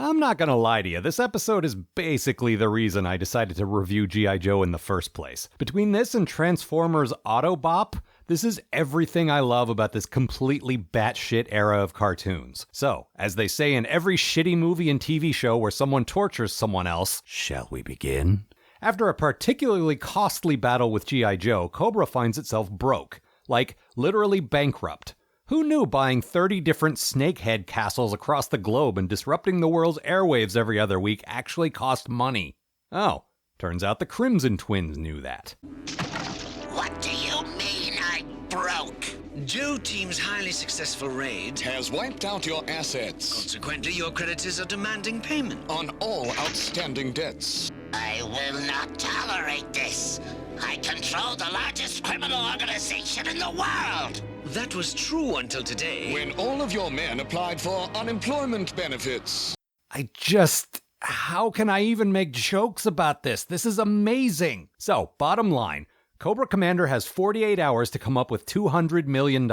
I'm not gonna lie to you, this episode is basically the reason I decided to review G.I. Joe in the first place. Between this and Transformers Autobop, this is everything I love about this completely batshit era of cartoons. So, as they say in every shitty movie and TV show where someone tortures someone else, shall we begin? After a particularly costly battle with G.I. Joe, Cobra finds itself broke. Like, literally bankrupt. Who knew buying 30 different snakehead castles across the globe and disrupting the world's airwaves every other week actually cost money? Oh, turns out the Crimson Twins knew that. What do you mean I'm broke? Joe Team's highly successful raid has wiped out your assets. Consequently, your creditors are demanding payment On all outstanding debts. I will not tolerate this. I control the largest criminal organization in the world. That was true until today. When all of your men applied for unemployment benefits. How can I even make jokes about this? This is amazing. So, bottom line, Cobra Commander has 48 hours to come up with $200 million.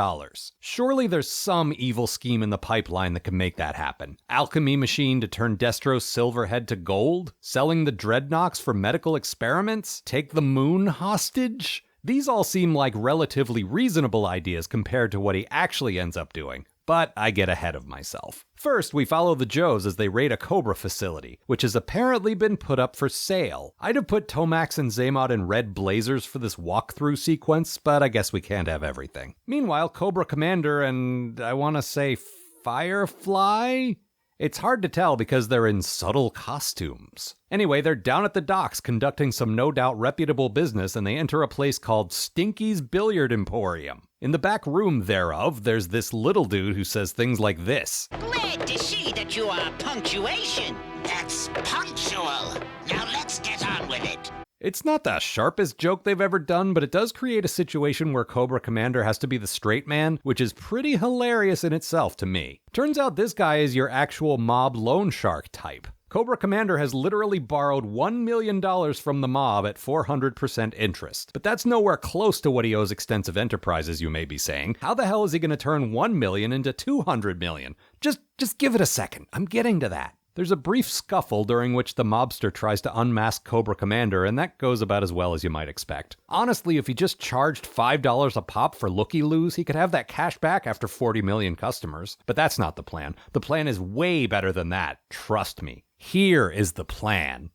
Surely there's some evil scheme in the pipeline that can make that happen. Alchemy machine to turn Destro's Silverhead to gold? Selling the Dreadnoks for medical experiments? Take the moon hostage? These all seem like relatively reasonable ideas compared to what he actually ends up doing. But I get ahead of myself. First, we follow the Joes as they raid a Cobra facility, which has apparently been put up for sale. I'd have put Tomax and Zaymot in red blazers for this walkthrough sequence, but I guess we can't have everything. Meanwhile, Cobra Commander and, I want to say, Firefly? It's hard to tell because they're in subtle costumes. Anyway, they're down at the docks conducting some no doubt reputable business, and they enter a place called Stinky's Billiard Emporium. In the back room thereof, there's this little dude who says things like this. Glad to see that you are punctuation. That's punctual. Now let's get on with it. It's not the sharpest joke they've ever done, but it does create a situation where Cobra Commander has to be the straight man, which is pretty hilarious in itself to me. Turns out this guy is your actual mob loan shark type. Cobra Commander has literally borrowed $1 million from the mob at 400% interest. But that's nowhere close to what he owes Extensive Enterprises, you may be saying. How the hell is he going to turn $1 million into $200 million? Just give it a second. I'm getting to that. There's a brief scuffle during which the mobster tries to unmask Cobra Commander, and that goes about as well as you might expect. Honestly, if he just charged $5 a pop for looky-loos, he could have that cash back after 40 million customers. But that's not the plan. The plan is way better than that, trust me. Here is the plan.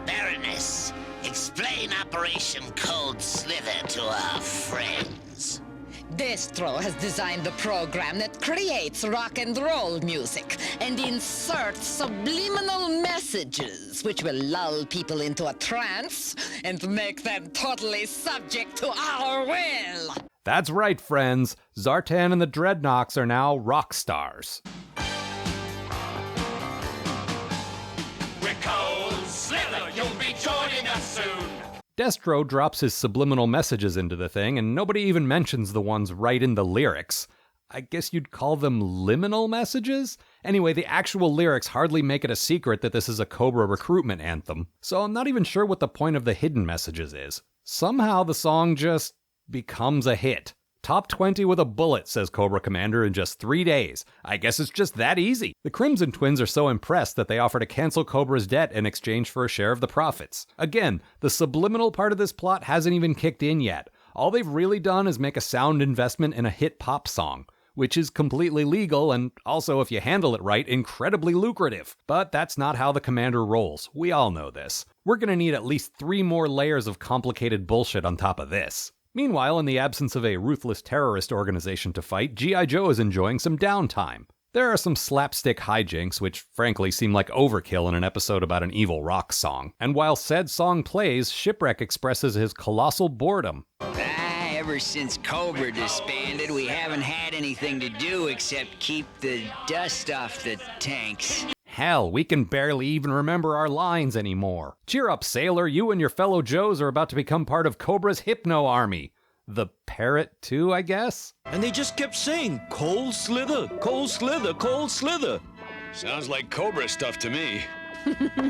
Baroness, explain Operation Cold Slither to our friends. Destro has designed the program that creates rock and roll music and inserts subliminal messages which will lull people into a trance and make them totally subject to our will. That's right, friends. Zartan and the Dreadnoks are now rock stars. We're Cold Slither, you'll be joining us soon. Destro drops his subliminal messages into the thing, and nobody even mentions the ones right in the lyrics. I guess you'd call them liminal messages? Anyway, the actual lyrics hardly make it a secret that this is a Cobra recruitment anthem, so I'm not even sure what the point of the hidden messages is. Somehow the song just becomes a hit. Top 20 with a bullet, says Cobra Commander in just 3 days. I guess it's just that easy. The Crimson Twins are so impressed that they offer to cancel Cobra's debt in exchange for a share of the profits. Again, the subliminal part of this plot hasn't even kicked in yet. All they've really done is make a sound investment in a hit pop song, which is completely legal and also, if you handle it right, incredibly lucrative. But that's not how the Commander rolls. We all know this. We're gonna need at least 3 more layers of complicated bullshit on top of this. Meanwhile, in the absence of a ruthless terrorist organization to fight, G.I. Joe is enjoying some downtime. There are some slapstick hijinks, which frankly seem like overkill in an episode about an evil rock song. And while said song plays, Shipwreck expresses his colossal boredom. Ever since Cobra disbanded, we haven't had anything to do except keep the dust off the tanks. Hell, we can barely even remember our lines anymore. Cheer up, sailor, you and your fellow Joes are about to become part of Cobra's Hypno Army. The parrot too, I guess? And they just kept saying, Cold Slither, Cold Slither, Cold Slither. Sounds like Cobra stuff to me.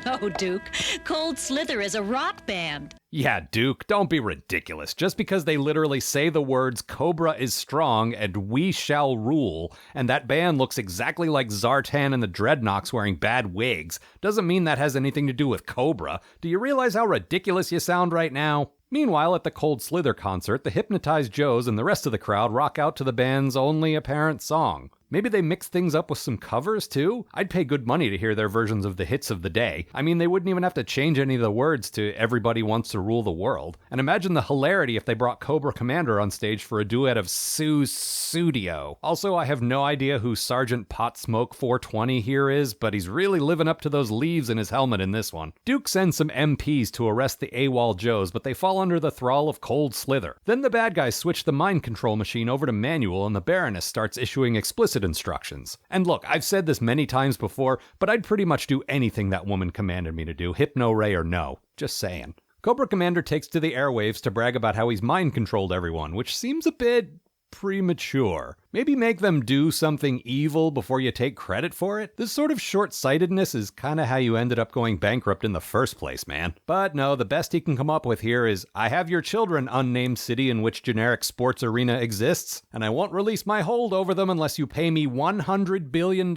No, Duke. Cold Slither is a rock band. Yeah, Duke, don't be ridiculous. Just because they literally say the words Cobra is strong and we shall rule, and that band looks exactly like Zartan and the Dreadnoks wearing bad wigs, doesn't mean that has anything to do with Cobra. Do you realize how ridiculous you sound right now? Meanwhile, at the Cold Slither concert, the Hypnotized Joes and the rest of the crowd rock out to the band's only apparent song. Maybe they mix things up with some covers, too? I'd pay good money to hear their versions of the hits of the day. I mean, they wouldn't even have to change any of the words to Everybody Wants to Rule the World. And imagine the hilarity if they brought Cobra Commander on stage for a duet of Sue Studio. Also, I have no idea who Sergeant Pot Smoke 420 here is, but he's really living up to those leaves in his helmet in this one. Duke sends some MPs to arrest the AWOL Joes, but they fall under the thrall of Cold Slither. Then the bad guys switch the mind control machine over to manual, and the Baroness starts issuing explicit instructions. And look, I've said this many times before, but I'd pretty much do anything that woman commanded me to do, Hypno Ray or no. Just saying. Cobra Commander takes to the airwaves to brag about how he's mind controlled everyone, which seems a bit premature. Maybe make them do something evil before you take credit for it? This sort of short-sightedness is kinda how you ended up going bankrupt in the first place, man. But no, the best he can come up with here is, I have your children, unnamed city in which generic sports arena exists, and I won't release my hold over them unless you pay me $100 billion.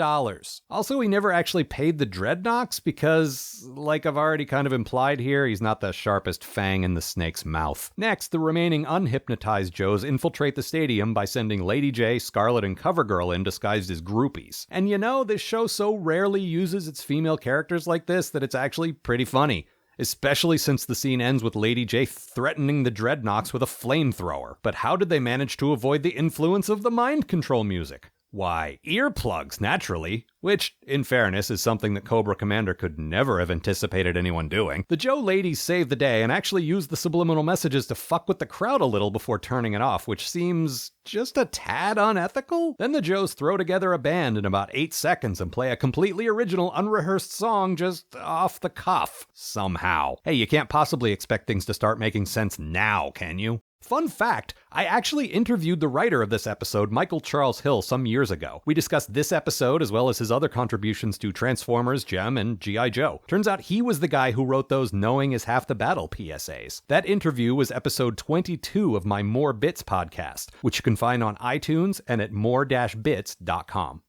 Also, he never actually paid the Dreadnoks because, like I've already kind of implied here, he's not the sharpest fang in the snake's mouth. Next, the remaining unhypnotized Joes infiltrate the stadium by sending Lady J, Scarlet, and CoverGirl in disguised as groupies. And you know, this show so rarely uses its female characters like this that it's actually pretty funny. Especially since the scene ends with Lady J threatening the Dreadnoks with a flamethrower. But how did they manage to avoid the influence of the mind control music? Why, earplugs, naturally. Which, in fairness, is something that Cobra Commander could never have anticipated anyone doing. The Joe ladies saved the day and actually used the subliminal messages to fuck with the crowd a little before turning it off, which seems just a tad unethical. Then the Joes throw together a band in about 8 seconds and play a completely original, unrehearsed song just off the cuff, somehow. Hey, you can't possibly expect things to start making sense now, can you? Fun fact, I actually interviewed the writer of this episode, Michael Charles Hill, some years ago. We discussed this episode as well as his other contributions to Transformers, Gem, and G.I. Joe. Turns out he was the guy who wrote those Knowing is Half the Battle PSAs. That interview was episode 22 of my More Bits podcast, which you can find on iTunes and at more-bits.com.